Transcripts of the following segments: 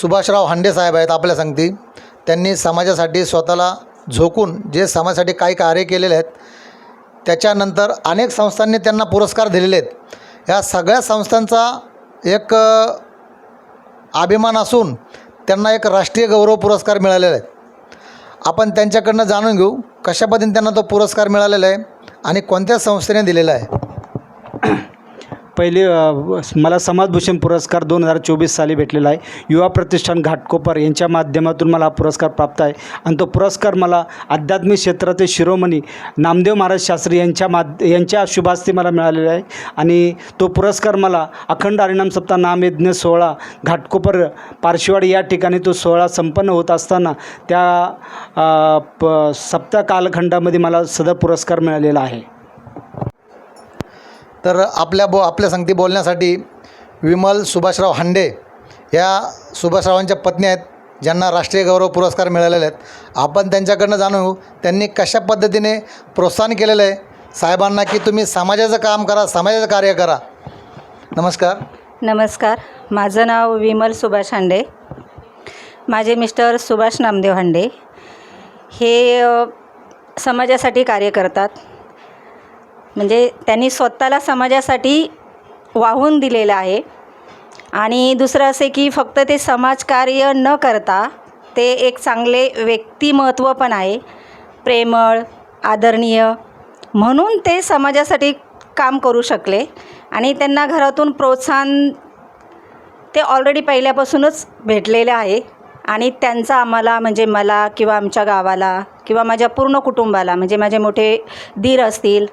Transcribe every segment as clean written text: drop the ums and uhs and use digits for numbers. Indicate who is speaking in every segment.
Speaker 1: सुभाषराव हांडे साहेब आहेत आपल्या सांगती. त्यांनी समाजासाठी स्वतःला झोकून जे समाजासाठी काही कार्य केलेले आहेत, त्याच्यानंतर अनेक संस्थांनी त्यांना पुरस्कार दिलेले आहेत. या सगळ्या संस्थांचा एक अभिमान असून त्यांना एक राष्ट्रीय गौरव पुरस्कार मिळालेला आहे. आपण त्यांच्याकडनं जाणून घेऊ कशा पद्धतीने त्यांना तो पुरस्कार मिळालेला आहे आणि कोणत्या संस्थेने दिलेला आहे.
Speaker 2: पहिले मला समाजभूषण पुरस्कार 2024 साली भेटलेला आहे. युवा प्रतिष्ठान घाटकोपर यांच्या माध्यमातून मला हा पुरस्कार प्राप्त आहे आणि तो पुरस्कार मला आध्यात्मिक क्षेत्राचे शिरोमणी नामदेव महाराज शास्त्री यांच्या शुभास्ती मला मिळालेला आहे. आणि तो पुरस्कार मला अखंड हरिनाम सप्ताह नामयज्ञ सोहळा घाटकोपर पारशीवाडी या ठिकाणी तो सोहळा संपन्न होत असताना त्या सप्ताह कालखंडामध्ये मला सदर पुरस्कार मिळालेला आहे.
Speaker 1: तर आपल्या संगती बोलण्यासाठी विमल सुभाषराव हांडे या सुभाषरावांच्या पत्नी आहेत, ज्यांना राष्ट्रीय गौरव पुरस्कार मिळालेले आहेत. आपण त्यांच्याकडनं जाणून घेऊ त्यांनी कशा पद्धतीने प्रोत्साहन केलेलं आहे साहेबांना की तुम्ही समाजाचं काम करा, समाजाचं कार्य करा. नमस्कार.
Speaker 3: नमस्कार. माझं नाव विमल सुभाष हांडे. माझे मिस्टर सुभाष नामदेव हांडे हे समाजासाठी कार्य करतात. म्हणजे त्यांनी स्वतःला समाजासाठी वाहून दिलेलं आहे. आणि दुसरं असे की फक्त ते समाजकार्य न करता ते एक चांगले व्यक्तिमत्व पण आहे, प्रेमळ, आदरणीय, म्हणून ते समाजासाठी काम करू शकले. आणि त्यांना घरातून प्रोत्साहन ते ऑलरेडी पहिल्यापासूनच भेटलेले आहे. आणि त्यांचा आम्हाला म्हणजे मला किंवा आमच्या गावाला किंवा माझ्या पूर्ण कुटुंबाला म्हणजे माझे मोठे दीर असतील,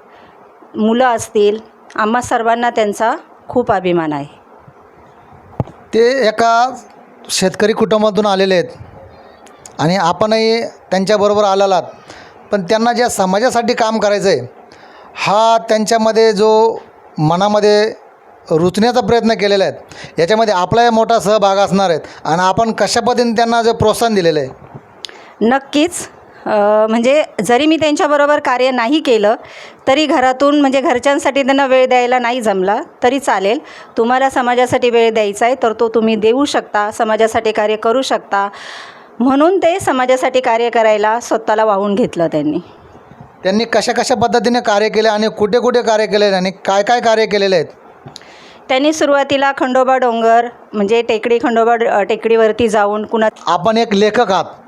Speaker 3: मुलं असतील, आम्हा सर्वांना त्यांचा खूप अभिमान आहे.
Speaker 1: ते एका शेतकरी कुटुंबातून आलेले आहेत आणि आपणही त्यांच्याबरोबर आलेलात. पण त्यांना ज्या समाजासाठी काम करायचं आहे हा त्यांच्यामध्ये जो मनामध्ये रुचण्याचा प्रयत्न केलेला आहे, याच्यामध्ये आपलाही मोठा सहभाग असणार आहेत. आणि आपण कशा पद्धतीने त्यांना जे प्रोत्साहन दिलेलं आहे.
Speaker 3: नक्कीच. म्हणजे जरी मी त्यांच्याबरोबर कार्य नाही केलं तरी घरातून म्हणजे घरच्यांसाठी त्यांना वेळ द्यायला नाही जमला तरी चालेल. तुम्हाला समाजासाठी वेळ द्यायचा आहे तर तो तुम्ही देऊ शकता, समाजासाठी कार्य करू शकता, म्हणून ते समाजासाठी कार्य करायला स्वतःला वाहून घेतलं. त्यांनी
Speaker 1: कशा पद्धतीने कार्य केले आणि कुठे कुठे कार्य केले आणि काय काय कार्य केलेले आहेत.
Speaker 3: त्यांनी सुरुवातीला खंडोबा डोंगर म्हणजे खंडोबा टेकडीवरती जाऊन
Speaker 1: आपण एक लेखक आहात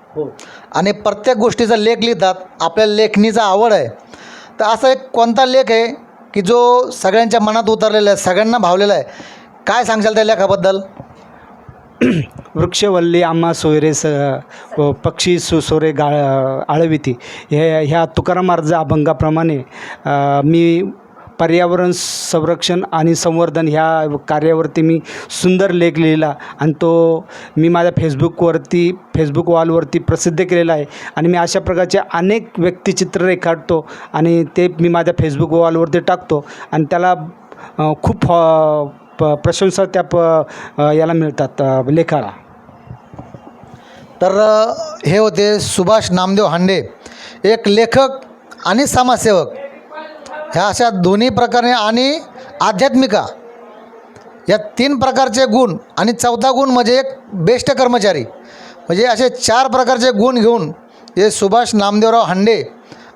Speaker 1: आणि प्रत्येक गोष्टीचा लेख लिहितात, आपल्याला लेखणीचा आवड आहे. तर असा एक कोणता लेख आहे की जो सगळ्यांच्या मनात उतरलेला आहे, सगळ्यांना भावलेला आहे, काय सांगशाल त्या लेखाबद्दल.
Speaker 2: वृक्षवल्ली आम्हा सोयरे पक्षी सोरे आळविती ह्या तुकाराम महाराज अभंगाप्रमाणे मी पर्यावरण संरक्षण आणि संवर्धन ह्या कार्यावरती मी सुंदर लेख लिहिला आणि तो मी माझ्या फेसबुक वॉलवरती प्रसिद्ध केलेला आहे. आणि मी अशा प्रकारचे अनेक व्यक्तिचित्र रेखाटतो आणि ते मी माझ्या फेसबुक वॉलवरती टाकतो आणि त्याला खूप प्रशंसा त्या याला मिळतात लेखाला.
Speaker 1: तर हे होते सुभाष नामदेव हांडे, एक लेखक आणि समाजसेवक. ह्या अशा दोन्ही प्रकारे आणि आध्यात्मिका या 3 प्रकारचे गुण आणि 4था गुण म्हणजे एक बेस्ट कर्मचारी, म्हणजे असे 4 प्रकारचे गुण घेऊन हे सुभाष नामदेवराव हांडे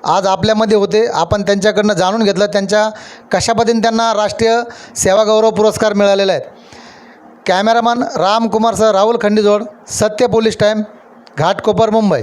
Speaker 1: आज आपल्यामध्ये होते. आपण त्यांच्याकडनं जाणून घेतलं त्यांच्या कशा पद्धतीने त्यांना राष्ट्रीय सेवा गौरव पुरस्कार मिळालेला आहे. कॅमेरामन रामकुमार सर, राहुल खंडीजोड, सत्य पोलीस टाईम, घाटकोपर, मुंबई.